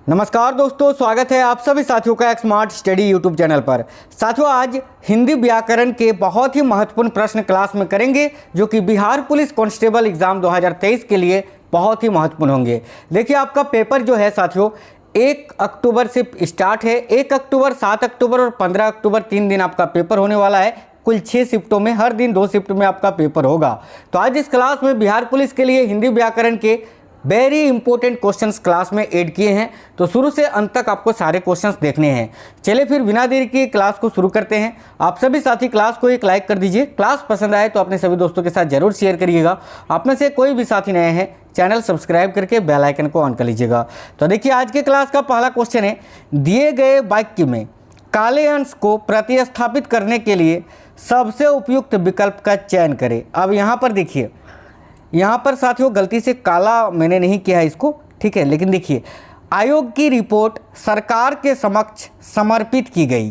नमस्कार दोस्तों, स्वागत है आप सभी साथियों का स्मार्ट स्टडी यूट्यूब चैनल पर। साथियों, आज हिंदी व्याकरण के बहुत ही महत्वपूर्ण प्रश्न क्लास में करेंगे जो कि बिहार पुलिस कांस्टेबल एग्जाम 2023 के लिए बहुत ही महत्वपूर्ण होंगे। देखिए, आपका पेपर जो है साथियों 1 अक्टूबर से स्टार्ट है। 1 अक्टूबर, 7 अक्टूबर और 15 अक्टूबर 3 दिन आपका पेपर होने वाला है। कुल 6 शिफ्टों में, हर दिन 2 शिफ्ट में आपका पेपर होगा। तो आज इस क्लास में बिहार पुलिस के लिए हिंदी व्याकरण के वेरी इंपॉर्टेंट क्वेश्चंस क्लास में ऐड किए हैं। तो शुरू से अंत तक आपको सारे क्वेश्चंस देखने हैं। चलिए फिर बिना देरी के क्लास को शुरू करते हैं। आप सभी साथी क्लास को एक लाइक कर दीजिए। क्लास पसंद आए तो अपने सभी दोस्तों के साथ जरूर शेयर करिएगा। आप में से कोई भी साथी नए हैं, चैनल सब्सक्राइब करके बेल आइकन को ऑन कर लीजिएगा। तो देखिए, आज के क्लास का पहला क्वेश्चन है, दिए गए वाक्य में काले अंश को प्रतिस्थापित करने के लिए सबसे उपयुक्त विकल्प का चयन करें। अब यहाँ पर देखिए, यहाँ पर साथियों गलती से काला मैंने नहीं किया है इसको, ठीक है। लेकिन देखिए, आयोग की रिपोर्ट सरकार के समक्ष समर्पित की गई।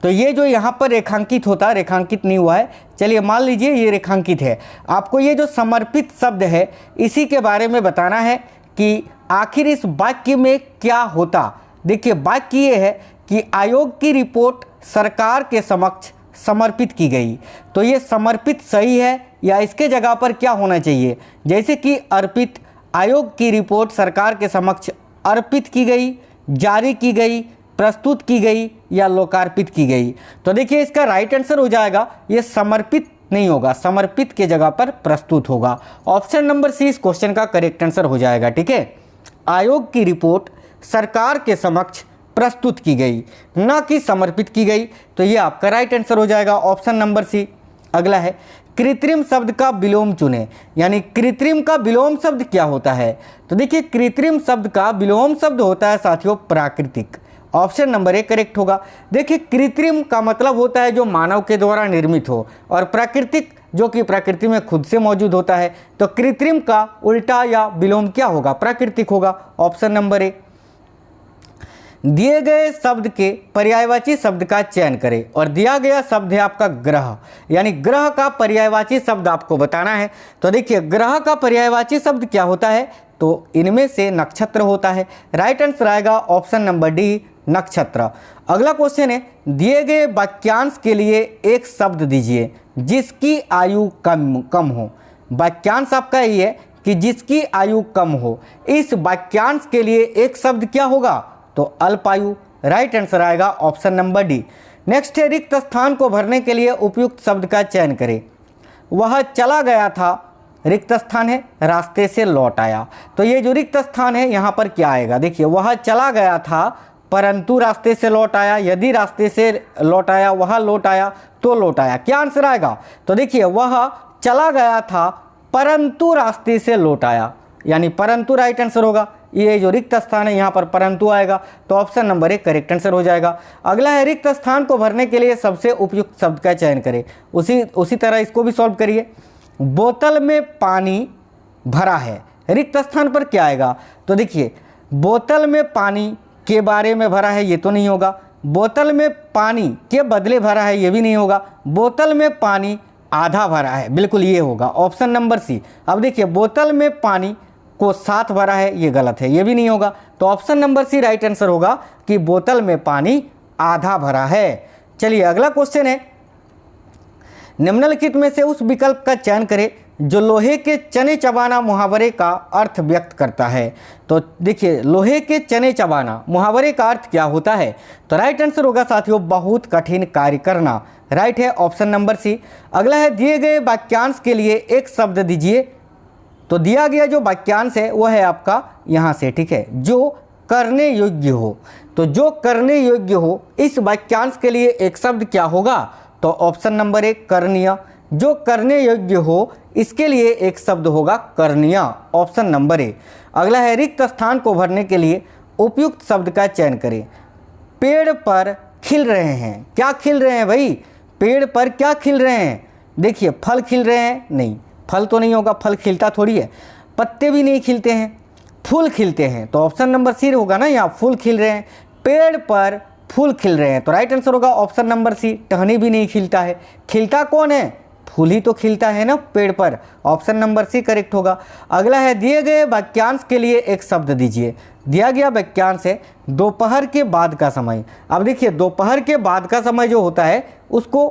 तो ये जो यहाँ पर रेखांकित होता है, रेखांकित नहीं हुआ है, चलिए मान लीजिए ये रेखांकित है। आपको ये जो समर्पित शब्द है इसी के बारे में बताना है कि आखिर इस वाक्य में क्या होता। देखिए, वाक्य ये है कि आयोग की रिपोर्ट सरकार के समक्ष समर्पित की गई। तो ये समर्पित सही है या इसके जगह पर क्या होना चाहिए, जैसे कि अर्पित, आयोग की रिपोर्ट सरकार के समक्ष अर्पित की गई, जारी की गई, प्रस्तुत की गई या लोकार्पित की गई। तो देखिए, इसका राइट आंसर हो जाएगा, ये समर्पित नहीं होगा, समर्पित के जगह पर प्रस्तुत होगा। ऑप्शन नंबर सी इस क्वेश्चन का करेक्ट आंसर हो जाएगा, ठीक है। आयोग की रिपोर्ट सरकार के समक्ष प्रस्तुत की गई, ना कि समर्पित की गई। तो ये आपका राइट आंसर हो जाएगा, ऑप्शन नंबर सी। अगला है, कृत्रिम शब्द का विलोम चुने। यानी कृत्रिम का विलोम शब्द क्या होता है? तो देखिए, कृत्रिम शब्द का विलोम शब्द होता है साथियों प्राकृतिक। ऑप्शन नंबर ए करेक्ट होगा। देखिए, कृत्रिम का मतलब होता है जो मानव के द्वारा निर्मित हो, और प्राकृतिक जो कि प्रकृति में खुद से मौजूद होता है। तो कृत्रिम का उल्टा या विलोम क्या होगा? प्राकृतिक होगा। ऑप्शन नंबर ए। दिए गए शब्द के पर्यायवाची शब्द का चयन करें, और दिया गया शब्द है आपका ग्रह। यानी ग्रह का पर्यायवाची शब्द आपको बताना है। तो देखिए, ग्रह का पर्यायवाची शब्द क्या होता है? तो इनमें से नक्षत्र होता है। राइट आंसर आएगा ऑप्शन नंबर डी, नक्षत्र। अगला क्वेश्चन है, दिए गए वाक्यांश के लिए एक शब्द दीजिए जिसकी आयु कम हो। वाक्यांश आपका ये है कि जिसकी आयु कम हो। इस वाक्यांश के लिए एक शब्द क्या होगा? तो अल्पायु। राइट आंसर आएगा ऑप्शन नंबर डी। नेक्स्ट है, रिक्त स्थान को भरने के लिए उपयुक्त शब्द का चयन करें। वह चला गया था, रिक्त स्थान है, रास्ते से लौट आया। तो ये जो रिक्त स्थान है यहाँ पर क्या आएगा? देखिए, वह चला गया था परंतु रास्ते से लौट आया। यदि रास्ते से लौट आया, वह लौट आया तो लौट आया, क्या आंसर आएगा? तो देखिए, वह चला गया था परंतु रास्ते से लौट आया, यानी परंतु राइट आंसर होगा। ये जो रिक्त स्थान है यहाँ पर परंतु आएगा। तो ऑप्शन नंबर एक करेक्ट आंसर हो जाएगा। अगला है, रिक्त स्थान को भरने के लिए सबसे उपयुक्त शब्द का चयन करें। उसी तरह इसको भी सॉल्व करिए। बोतल में पानी भरा है, रिक्त स्थान पर क्या आएगा? तो देखिए, बोतल में पानी के बारे में भरा है, ये तो नहीं होगा। बोतल में पानी के बदले भरा है, ये भी नहीं होगा। बोतल में पानी आधा भरा है, बिल्कुल ये होगा, ऑप्शन नंबर सी। अब देखिए, बोतल में पानी को साथ भरा है, ये गलत है, ये भी नहीं होगा। तो option number C right answer होगा कि बोतल में पानी आधा भरा है। चलिए अगला क्वेश्चन है, निम्नलिखित में से उस विकल्प का चयन करें जो लोहे के चने चबाना मुहावरे का अर्थ व्यक्त करता है। तो देखिए, लोहे के चने चबाना मुहावरे का अर्थ क्या होता है? तो राइट आंसर होगा साथियों, बहुत कठिन कार्य करना। राइट है ऑप्शन नंबर सी। अगला है, दिए गए वाक्यांश के लिए एक शब्द दीजिए। तो दिया गया जो वाक्यांश है वह है आपका यहाँ से, ठीक है, जो करने योग्य हो। तो जो करने योग्य हो, इस वाक्यांश के लिए एक शब्द क्या होगा? तो ऑप्शन नंबर एक करणीय। जो करने योग्य हो, इसके लिए एक शब्द होगा करणीय, ऑप्शन नंबर ए। अगला है, रिक्त स्थान को भरने के लिए उपयुक्त शब्द का चयन करें। पेड़ पर खिल रहे हैं, क्या खिल रहे हैं भाई? पेड़ पर क्या खिल रहे हैं? देखिए, फल खिल रहे हैं, नहीं, फल तो नहीं होगा, फल खिलता थोड़ी है। पत्ते भी नहीं खिलते हैं, फूल खिलते हैं। तो ऑप्शन नंबर सी होगा ना, यहाँ फूल खिल रहे हैं, पेड़ पर फूल खिल रहे हैं। तो राइट आंसर होगा ऑप्शन नंबर सी, टहनी भी नहीं खिलता है। खिलता कौन है? फूल ही तो खिलता है ना पेड़ पर। ऑप्शन नंबर सी करेक्ट होगा। अगला है, दिए गए वाक्यांश के लिए एक शब्द दीजिए दिया गया वाक्यांश है दोपहर के बाद का समय। अब देखिए दोपहर के बाद का समय जो होता है उसको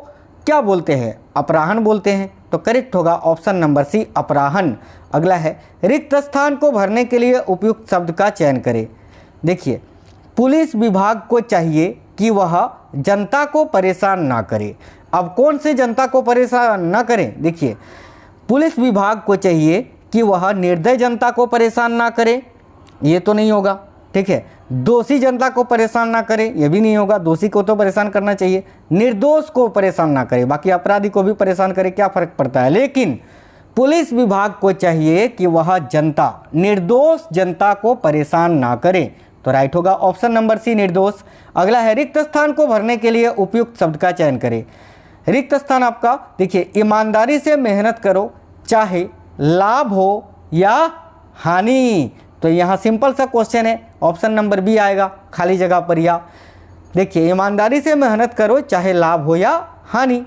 क्या बोलते हैं, अपराह्न बोलते हैं। तो करेक्ट होगा ऑप्शन नंबर सी अपराह्न। अगला है रिक्त स्थान को भरने के लिए उपयुक्त शब्द का चयन करें। देखिए पुलिस विभाग को चाहिए कि वह जनता को परेशान ना करे। अब कौन से जनता को परेशान ना करें, देखिए पुलिस विभाग को चाहिए कि वह निर्दयी जनता को परेशान ना करे, ये तो नहीं होगा। ठीक है, दोषी जनता को परेशान ना करे, ये भी नहीं होगा, दोषी को तो परेशान करना चाहिए। निर्दोष को परेशान ना करे, बाकी अपराधी को भी परेशान करे, क्या फ़र्क पड़ता है। लेकिन पुलिस विभाग को चाहिए कि वह जनता, निर्दोष जनता को परेशान ना करे। तो राइट होगा ऑप्शन नंबर सी निर्दोष। अगला है रिक्त स्थान को भरने के लिए उपयुक्त शब्द का चयन करें। रिक्त स्थान आपका देखिए ईमानदारी से मेहनत करो चाहे लाभ हो या हानि। तो यहाँ सिंपल सा क्वेश्चन है, ऑप्शन नंबर बी आएगा खाली जगह पर। या देखिए ईमानदारी से मेहनत करो चाहे लाभ हो या हानि।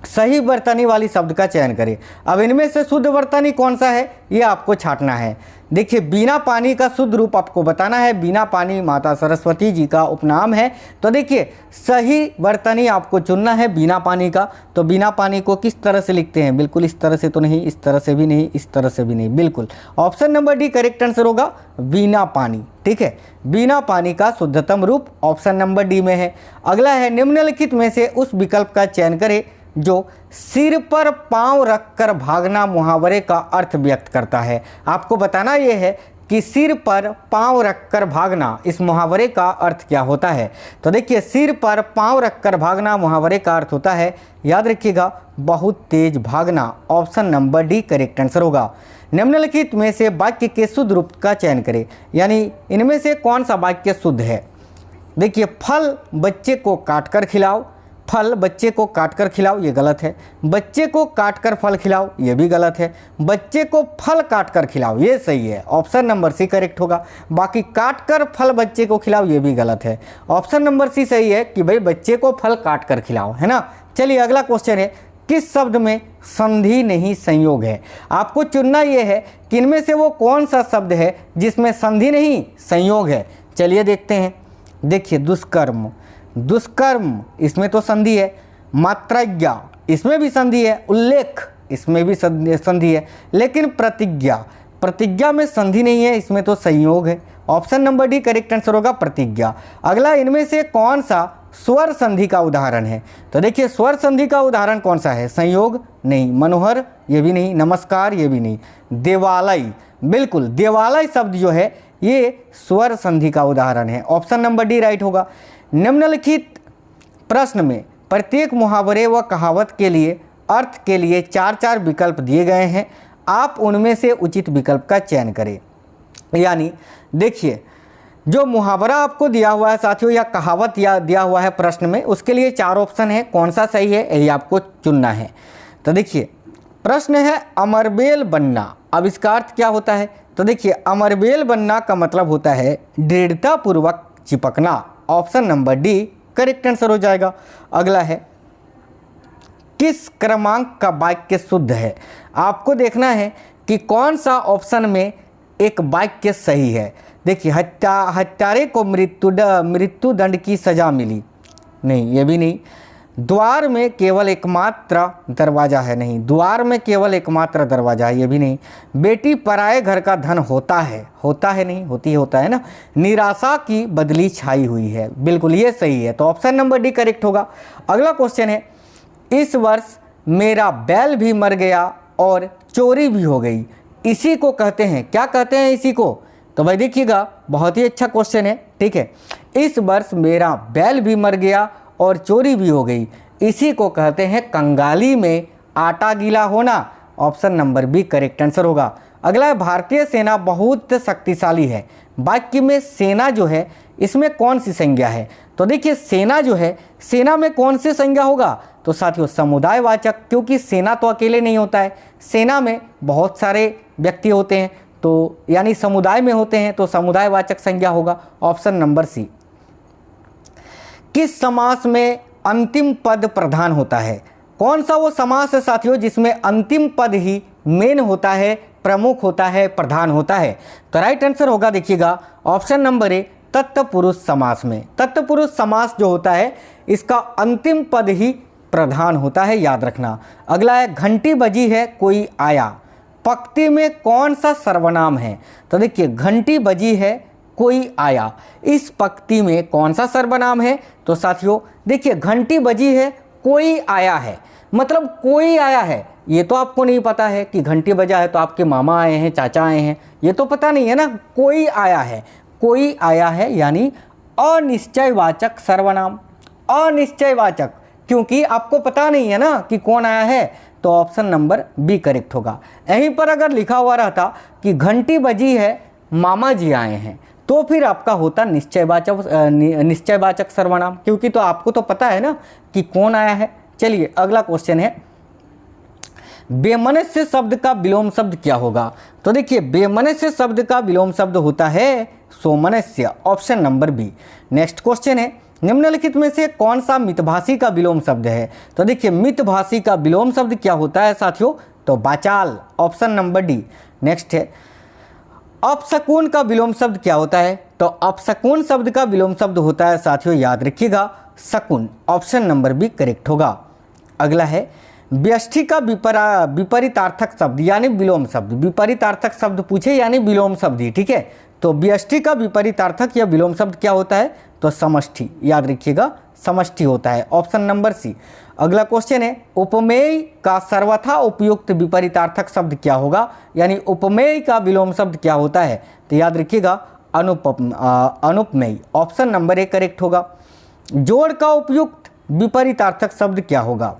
सही वर्तनी वाली शब्द का चयन करें। अब इनमें से शुद्ध वर्तनी कौन सा है ये आपको छांटना है। देखिए बीना पानी का शुद्ध रूप आपको बताना है। बीना पानी माता सरस्वती जी का उपनाम है। तो देखिए सही वर्तनी आपको चुनना है बीना पानी का। तो बीना पानी को किस तरह से लिखते हैं, बिल्कुल इस तरह से तो नहीं, इस तरह से भी नहीं, इस तरह से भी नहीं, बिल्कुल option number D correct answer होगा बीना पानी। ठीक है, बिना पानी का शुद्धतम रूप ऑप्शन नंबर डी में है। अगला है निम्नलिखित में से उस विकल्प का चयन करें जो सिर पर पांव रखकर भागना मुहावरे का अर्थ व्यक्त करता है। आपको बताना यह है कि सिर पर पांव रखकर भागना, इस मुहावरे का अर्थ क्या होता है। तो देखिए सिर पर पांव रखकर भागना मुहावरे का अर्थ होता है, याद रखिएगा, बहुत तेज भागना। Option number D correct answer होगा। निम्नलिखित में से वाक्य के शुद्ध रूप का चयन करें, यानी इनमें से कौन सा वाक्य शुद्ध है। देखिए फल बच्चे को काटकर खिलाओ, फल बच्चे को काटकर खिलाओ, ये गलत है। बच्चे को काटकर फल खिलाओ, ये भी गलत है। बच्चे को फल काटकर खिलाओ, ये सही है, ऑप्शन नंबर सी करेक्ट होगा। बाकी काटकर फल बच्चे को खिलाओ ये भी गलत है। ऑप्शन नंबर सी सही है कि भाई बच्चे को फल काटकर खिलाओ, है ना। चलिए अगला क्वेश्चन है किस शब्द में संधि नहीं संयोग है। आपको चुनना ये है कि इनमें से वो कौन सा शब्द है जिसमें संधि नहीं संयोग है। चलिए देखते हैं। देखिए दुष्कर्म, दुष्कर्म इसमें तो संधि है। मात्रज्ञा इसमें भी संधि है। उल्लेख इसमें भी संधि है। लेकिन प्रतिज्ञा, प्रतिज्ञा में संधि नहीं है, इसमें तो संयोग है। Option number D correct answer होगा प्रतिज्ञा। अगला इनमें से कौन सा स्वर संधि का उदाहरण है। तो देखिए स्वर संधि का उदाहरण कौन सा है, संयोग नहीं, मनोहर ये भी नहीं, नमस्कार ये भी नहीं, देवालय, बिल्कुल देवालय शब्द जो है ये स्वर संधि का उदाहरण है। ऑप्शन नंबर डी राइट होगा। निम्नलिखित प्रश्न में प्रत्येक मुहावरे व कहावत के लिए अर्थ के लिए 4-4 विकल्प दिए गए हैं। आप उनमें से उचित विकल्प का चयन करें। यानी देखिए जो मुहावरा आपको दिया हुआ है साथियों या कहावत या दिया हुआ है प्रश्न में, उसके लिए 4 ऑप्शन है, कौन सा सही है यही आपको चुनना है। तो देखिए प्रश्न है अमरबेल बनना। अब इसका अर्थ क्या होता है। तो देखिए अमरबेल बनना का मतलब होता है दृढ़तापूर्वक चिपकना। Option number D correct answer हो जाएगा। अगला है किस क्रमांक का वाक्य शुद्ध है। आपको देखना है कि कौन सा ऑप्शन में एक वाक्य सही है। देखिए हत्यारे को मृत्यु दंड की सजा मिली, नहीं ये भी नहीं। द्वार में केवल एकमात्र दरवाजा है, नहीं द्वार में केवल एकमात्र दरवाजा है, ये भी नहीं। बेटी पराए घर का धन होता है, होता है नहीं, होता है ना। निराशा की बदली छाई हुई है, बिल्कुल ये सही है। तो ऑप्शन नंबर डी करेक्ट होगा। अगला क्वेश्चन है इस वर्ष मेरा बैल भी मर गया और चोरी भी हो गई, इसी को कहते हैं, क्या कहते हैं इसी को। तो भाई देखिएगा बहुत ही अच्छा क्वेश्चन है। ठीक है, इस वर्ष मेरा बैल भी मर गया और चोरी भी हो गई, इसी को कहते हैं कंगाली में आटा गीला होना। Option number B correct answer होगा। अगला है भारतीय सेना बहुत शक्तिशाली है। वाक्य में सेना जो है इसमें कौन सी संज्ञा है। तो देखिए सेना जो है, सेना में कौन सी संज्ञा होगा। तो साथियों समुदायवाचक, क्योंकि सेना तो अकेले नहीं होता है, सेना में बहुत सारे व्यक्ति होते हैं, तो यानी समुदाय में होते हैं, तो समुदायवाचक संज्ञा होगा। Option number C. किस समास में अंतिम पद प्रधान होता है। कौन सा वो समास है साथियों जिसमें अंतिम पद ही मेन होता है प्रमुख होता है, प्रधान होता है। तो राइट आंसर होगा देखिएगा ऑप्शन नंबर ए, तत्पुरुष समास में। तत्पुरुष समास जो होता है इसका अंतिम पद ही प्रधान होता है, याद रखना। अगला है घंटी बजी है कोई आया, पंक्ति में कौन सा सर्वनाम है? तो देखिए घंटी बजी है कोई आया, इस पंक्ति में कौन सा सर्वनाम है? तो साथियों देखिए घंटी बजी है कोई आया है, मतलब कोई आया है। ये तो आपको नहीं पता है कि घंटी बजा है तो आपके मामा आए हैं, चाचा आए हैं, ये तो पता नहीं है ना। कोई आया है, कोई आया है यानी अनिश्चयवाचक सर्वनाम, अनिश्चयवाचक, क्योंकि आपको पता नहीं है ना कि कौन आया है। तो ऑप्शन नंबर बी करेक्ट होगा। यहीं पर अगर लिखा हुआ रहता कि घंटी बजी है मामा जी आए हैं, तो फिर आपका होता निश्चयवाचक सर्वनाम, क्योंकि तो आपको तो पता है ना कि कौन आया है। चलिए अगला क्वेश्चन है, बेमनस्य शब्द का विलोम शब्द क्या होगा? तो देखिए बेमनस्य शब्द का विलोम शब्द होता है सोमनस्य, option number B. Next question है, निम्नलिखित में से कौन सा मितभाषी का विलोम शब्द है? तो देखिए मितभाषी का विलोम शब्द क्या होता है साथियों? तो वाचाल, ऑप्शन नंबर डी। नेक्स्ट है, अपशकुन का विलोम शब्द क्या होता है? तो अपशकुन शब्द का विलोम शब्द होता है साथियों, याद रखिएगा शकुन, ऑप्शन नंबर बी करेक्ट होगा। अगला है, व्यष्टि का विपरीतार्थक शब्द यानी विलोम शब्द, विपरीतार्थक शब्द पूछे यानी विलोम शब्द ही, ठीक है। तो व्यष्टि का विपरीतार्थक या विलोम शब्द क्या होता है? तो समष्टि, याद रखिएगा समष्टि होता है, ऑप्शन नंबर सी। अगला क्वेश्चन है, उपमेय का सर्वथा उपयुक्त विपरीतार्थक शब्द क्या होगा? यानी उपमेय का विलोम शब्द क्या होता है? तो याद रखिएगा अनुपमेय, ऑप्शन नंबर ए करेक्ट होगा। जोड़ का उपयुक्त विपरीतार्थक शब्द क्या होगा?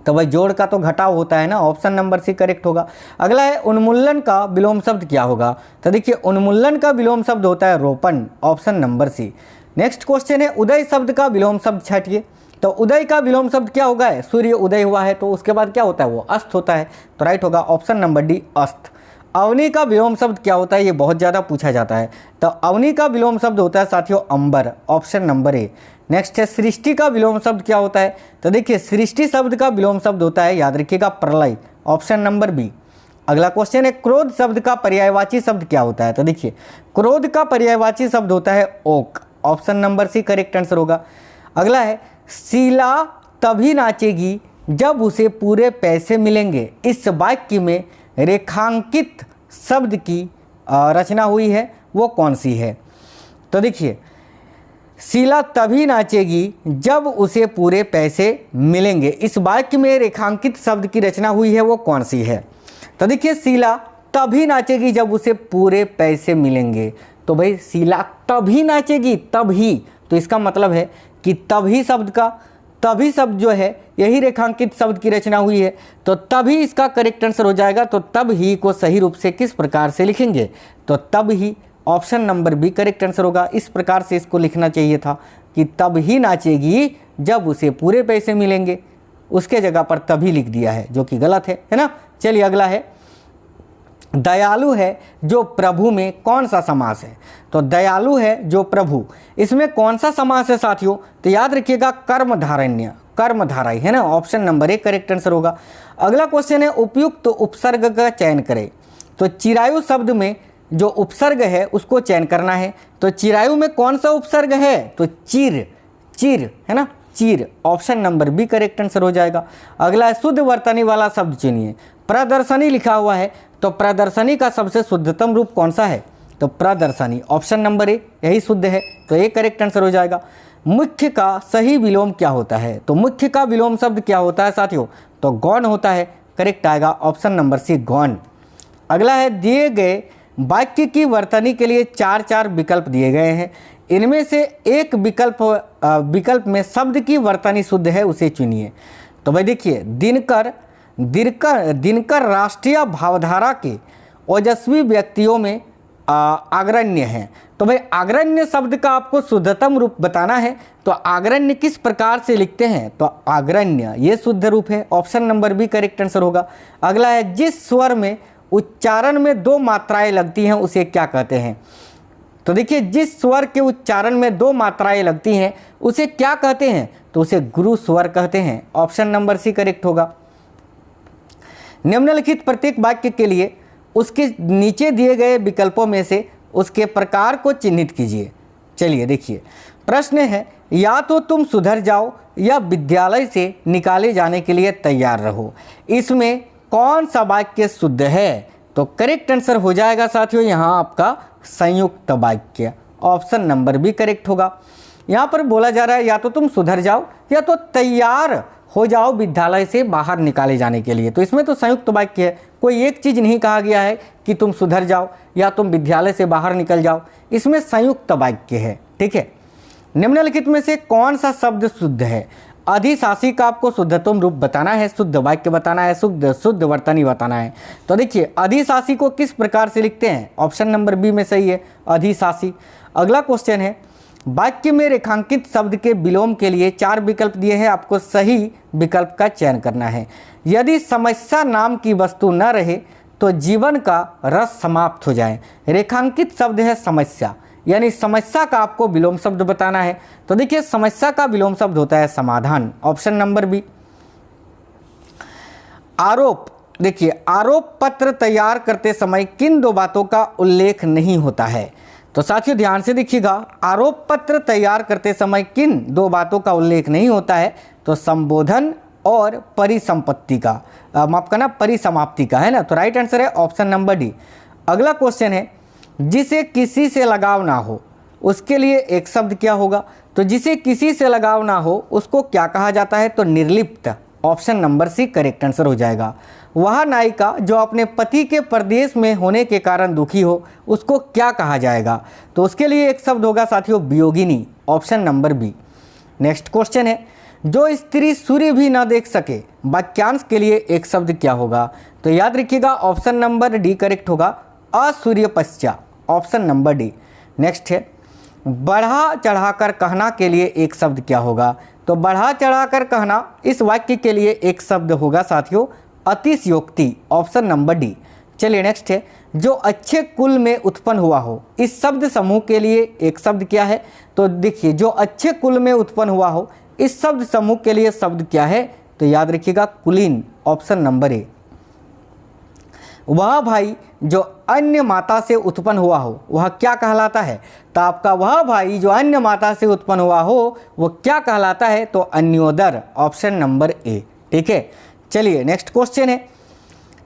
तो भाई जोड़ का तो घटाव होता है ना, ऑप्शन नंबर सी करेक्ट होगा। अगला है, उन्मूलन का विलोम शब्द क्या होगा? तो देखिए उन्मूलन का विलोम शब्द होता है रोपण, option number C. Next question है, उदय शब्द का विलोम शब्द छाटिए। तो उदय का विलोम शब्द क्या होगा? सूर्य उदय हुआ है तो उसके बाद क्या होता है? वो अस्त होता है, तो राइट होगा ऑप्शन नंबर डी अस्त। अवनी का विलोम शब्द क्या होता है? ये बहुत ज़्यादा पूछा जाता है। तो अवनी का विलोम शब्द होता है साथियों अंबर, ऑप्शन नंबर ए। नेक्स्ट है, सृष्टि का विलोम शब्द क्या होता है? तो देखिए सृष्टि शब्द का विलोम शब्द होता है, याद रखिएगा प्रलय, ऑप्शन नंबर बी। अगला क्वेश्चन है, क्रोध शब्द का पर्यायवाची शब्द क्या होता है? तो देखिए क्रोध का पर्यायवाची शब्द होता है ओक, option number C correct answer होगा। अगला है, शीला तभी नाचेगी जब उसे पूरे पैसे मिलेंगे, इस वाक्य में रेखांकित शब्द की रचना हुई है, वो कौन सी है? तो देखिए शीला तभी नाचेगी जब उसे पूरे पैसे मिलेंगे, इस वाक्य में रेखांकित शब्द की रचना हुई है, वो कौन सी है? तो देखिए शीला तभी नाचेगी जब उसे पूरे पैसे मिलेंगे। तो भाई शीला तभी नाचेगी, तभी, तो इसका मतलब है कि तभी शब्द का, तभी शब्द जो है यही रेखांकित शब्द की रचना हुई है, तो तभी इसका करेक्ट आंसर हो जाएगा। तो तब ही को सही रूप से किस प्रकार से लिखेंगे? तो तब ही, option number B correct answer होगा। इस प्रकार से इसको लिखना चाहिए था कि तब ही नाचेगी जब उसे पूरे पैसे मिलेंगे, उसके जगह पर तभी लिख दिया है, जो कि गलत है ना। चलिए अगला है, दयालु है जो प्रभु में कौन सा समास है? तो दयालु है जो प्रभु, इसमें कौन सा समास है साथियों? तो याद रखिएगा कर्मधारण्य, कर्मधारय है ना, option number A correct answer होगा। अगला क्वेश्चन है, उपयुक्त उपसर्ग का चयन करें। तो चिरायु शब्द में जो उपसर्ग है उसको चयन करना है। तो चिरायु में कौन सा उपसर्ग है? तो चिर, चिर है ना, चीर, option number B correct answer हो जाएगा। अगला है, शुद्ध वर्तनी वाला शब्द चुनिए। प्रदर्शनी लिखा हुआ है, तो प्रदर्शनी का सबसे शुद्धतम रूप कौन सा है? तो प्रदर्शनी, ऑप्शन नंबर ए, यही शुद्ध है, तो ये करेक्ट आंसर हो जाएगा। मुख्य का सही विलोम क्या होता है? तो मुख्य का विलोम शब्द क्या होता है साथियों? तो गौण होता है, करेक्ट आएगा ऑप्शन नंबर सी गौण। अगला है, दिए गए वाक्य की वर्तनी के लिए 4 विकल्प दिए गए हैं, इनमें से एक विकल्प में शब्द की वर्तनी शुद्ध है, उसे चुनिए। तो भाई देखिए, दिनकर राष्ट्रीय भावधारा के ओजस्वी व्यक्तियों में अग्रण्य हैं। तो भाई अग्रण्य शब्द का आपको शुद्धतम रूप बताना है, तो अग्रण्य किस प्रकार से लिखते हैं? तो अग्रण्य ये शुद्ध रूप है, option number B correct answer होगा। अगला है, जिस स्वर में उच्चारण में 2 मात्राएं लगती हैं उसे क्या कहते हैं? तो देखिए, जिस स्वर के उच्चारण में 2 मात्राएं लगती हैं उसे क्या कहते हैं? तो उसे गुरु स्वर कहते हैं, ऑप्शन नंबर सी करेक्ट होगा। निम्नलिखित प्रत्येक वाक्य के लिए उसके नीचे दिए गए विकल्पों में से उसके प्रकार को चिन्हित कीजिए। चलिए देखिए, प्रश्न है या तो तुम सुधर जाओ या विद्यालय से निकाले जाने के लिए तैयार रहो। इसमें कौन सा वाक्य शुद्ध है? तो करेक्ट आंसर हो जाएगा साथियों यहाँ आपका संयुक्त वाक्य, ऑप्शन नंबर बी करेक्ट होगा। यहाँ पर बोला जा रहा है या तो तुम सुधर जाओ या तो तैयार हो जाओ विद्यालय से बाहर निकाले जाने के लिए। तो इसमें तो संयुक्त वाक्य है, कोई एक चीज़ नहीं कहा गया है कि तुम सुधर जाओ या तुम विद्यालय से बाहर निकल जाओ, इसमें संयुक्त वाक्य है। ठीक है, निम्नलिखित में से कौन सा शब्द शुद्ध है? अधिशासी का आपको शुद्धतम रूप बताना है, शुद्ध वाक्य बताना है, शुद्ध वर्तनी बताना है। तो देखिए अधिशासी को किस प्रकार से लिखते हैं? ऑप्शन नंबर बी में सही है, अधिशासी। अगला क्वेश्चन है, वाक्य में रेखांकित शब्द के विलोम के लिए 4 विकल्प दिए हैं, आपको सही विकल्प का चयन करना है। यदि समस्या नाम की वस्तु न रहे तो जीवन का रस समाप्त हो जाए। रेखांकित शब्द है समस्या, यानी समस्या का आपको विलोम शब्द बताना है। तो देखिए समस्या का विलोम शब्द होता है समाधान, ऑप्शन नंबर बी। आरोप, देखिए आरोप पत्र तैयार करते समय किन 2 बातों का उल्लेख नहीं होता है? तो साथियों ध्यान से देखिएगा, आरोप पत्र तैयार करते समय किन 2 बातों का उल्लेख नहीं होता है? तो संबोधन और परिसंपत्ति का, माफ करना परिसमाप्ति का, है ना। तो राइट आंसर है ऑप्शन नंबर डी। अगला क्वेश्चन है, जिसे किसी से लगाव ना हो उसके लिए एक शब्द क्या होगा? तो जिसे किसी से लगाव ना हो उसको क्या कहा जाता है? तो निर्लिप्त, option number C correct answer हो जाएगा। वह नायिका जो अपने पति के परदेश में होने के कारण दुखी हो उसको क्या कहा जाएगा? तो उसके लिए एक शब्द होगा साथियों वियोगिनी, option number B. Next question है, जो स्त्री सूर्य भी ना देख सके वाक्यांश के लिए एक शब्द क्या होगा? तो याद रखिएगा ऑप्शन नंबर डी करेक्ट होगा, असूर्यपश्चा, ऑप्शन नंबर डी। नेक्स्ट है, बढ़ा चढ़ाकर कहना के लिए एक शब्द क्या होगा? तो बढ़ा चढ़ाकर कहना इस वाक्य के लिए एक शब्द होगा साथियों अतिशयोक्ति, ऑप्शन नंबर डी। चलिए नेक्स्ट है, जो अच्छे कुल में उत्पन्न हुआ हो इस शब्द समूह के लिए एक शब्द क्या है? तो देखिए जो अच्छे कुल में उत्पन्न हुआ हो इस शब्द समूह के लिए शब्द क्या है? तो याद रखिएगा कुलीन, ऑप्शन नंबर ए। वह भाई जो अन्य माता से उत्पन्न हुआ हो वह क्या कहलाता है? तो आपका वह भाई जो अन्य माता से उत्पन्न हुआ हो वो क्या कहलाता है? तो अन्योदर, ऑप्शन नंबर ए। ठीक है, चलिए नेक्स्ट क्वेश्चन है,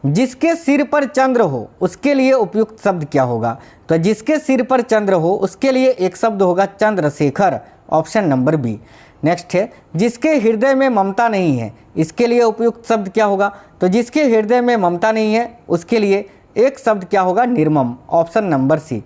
जिसके सिर पर चंद्र हो उसके लिए उपयुक्त शब्द क्या होगा? तो जिसके सिर पर चंद्र हो उसके लिए एक शब्द होगा Chandrashekhar, option number B. Next है, जिसके हृदय में ममता नहीं है इसके लिए उपयुक्त शब्द क्या होगा? तो जिसके हृदय में ममता नहीं है उसके लिए एक शब्द क्या होगा? निर्मम, ऑप्शन नंबर सी।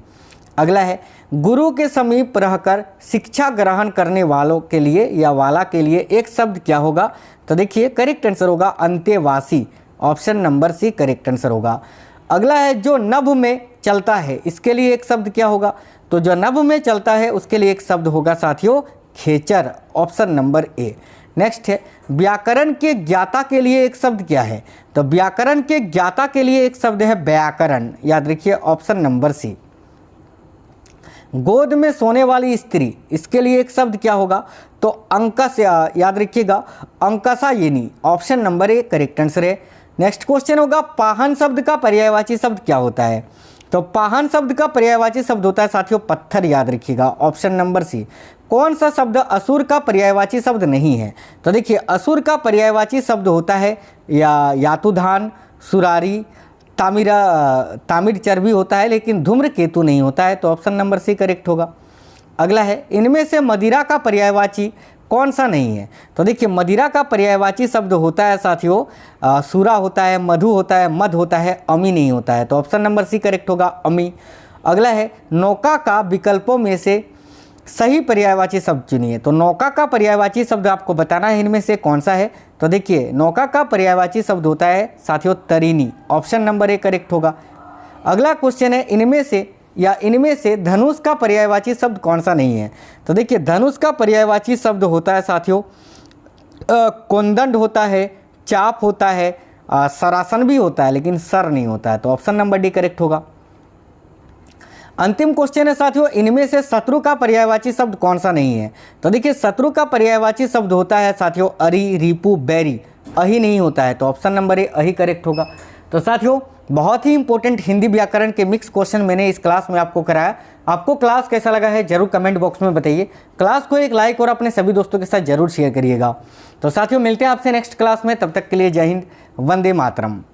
अगला है, गुरु के समीप रहकर शिक्षा ग्रहण करने वालों के लिए या वाला के लिए एक शब्द क्या होगा? तो देखिए करेक्ट आंसर होगा अंतेवासी, option number C correct answer होगा। अगला है, जो नभ में चलता है इसके लिए एक शब्द क्या होगा? तो जो नभ में चलता है उसके लिए एक शब्द होगा साथियों खेचर, ऑप्शन नंबर ए। नेक्स्ट है, व्याकरण के ज्ञाता के लिए एक शब्द क्या है? तो व्याकरण के ज्ञाता के लिए एक शब्द है व्याकरण, याद रखिए ऑप्शन नंबर सी। गोद में सोने वाली स्त्री इसके लिए एक शब्द क्या होगा? तो अंकस, याद रखिएगा अंकसायिनी, option number A correct answer है। नेक्स्ट क्वेश्चन होगा, पाहन शब्द का पर्यायवाची शब्द क्या होता है? तो पाहन शब्द का पर्यायवाची शब्द होता है साथियों पत्थर, याद रखिएगा ऑप्शन नंबर सी। कौन सा शब्द असुर का पर्यायवाची शब्द नहीं है? तो देखिए असुर का पर्यायवाची शब्द होता है यातुधान, सुरारी, तामिर चर्बी होता है लेकिन धूम्रकेतु नहीं होता है, तो ऑप्शन नंबर सी करेक्ट होगा। अगला है, इनमें से मदिरा का पर्यायवाची कौन सा नहीं है? तो देखिए मदिरा का पर्यायवाची शब्द होता है साथियों सूरा होता है, मधु होता है, मध होता है, अमी नहीं होता है, तो ऑप्शन नंबर सी करेक्ट होगा अमी। अगला है, नौका का विकल्पों में से सही पर्यायवाची शब्द चुनिए। तो नौका का पर्यायवाची शब्द आपको बताना है इनमें से कौन सा है? तो देखिए नौका का पर्यायवाची शब्द होता है साथियों तरीनी, ऑप्शन नंबर ए करेक्ट होगा। अगला क्वेश्चन है, इनमें से धनुष का पर्यायवाची शब्द कौन सा नहीं है? तो देखिए धनुष का पर्यायवाची शब्द होता है साथियों कोंदंड होता है, चाप होता है, सरासन भी होता है लेकिन सर नहीं होता है, तो ऑप्शन नंबर डी करेक्ट होगा। अंतिम क्वेश्चन है साथियों, इनमें से शत्रु का पर्यायवाची शब्द कौन सा नहीं है? तो देखिए शत्रु का पर्यायवाची शब्द होता है साथियों अरि, रिपु, बैरी, अहि नहीं होता है, तो ऑप्शन नंबर ए अहि करेक्ट होगा। तो साथियों बहुत ही इंपॉर्टेंट हिंदी व्याकरण के मिक्स क्वेश्चन मैंने इस क्लास में आपको कराया। आपको क्लास कैसा लगा है जरूर कमेंट बॉक्स में बताइए। क्लास को एक लाइक और अपने सभी दोस्तों के साथ जरूर शेयर करिएगा। तो साथियों मिलते हैं आपसे नेक्स्ट क्लास में, तब तक के लिए जय हिंद, वंदे मातरम।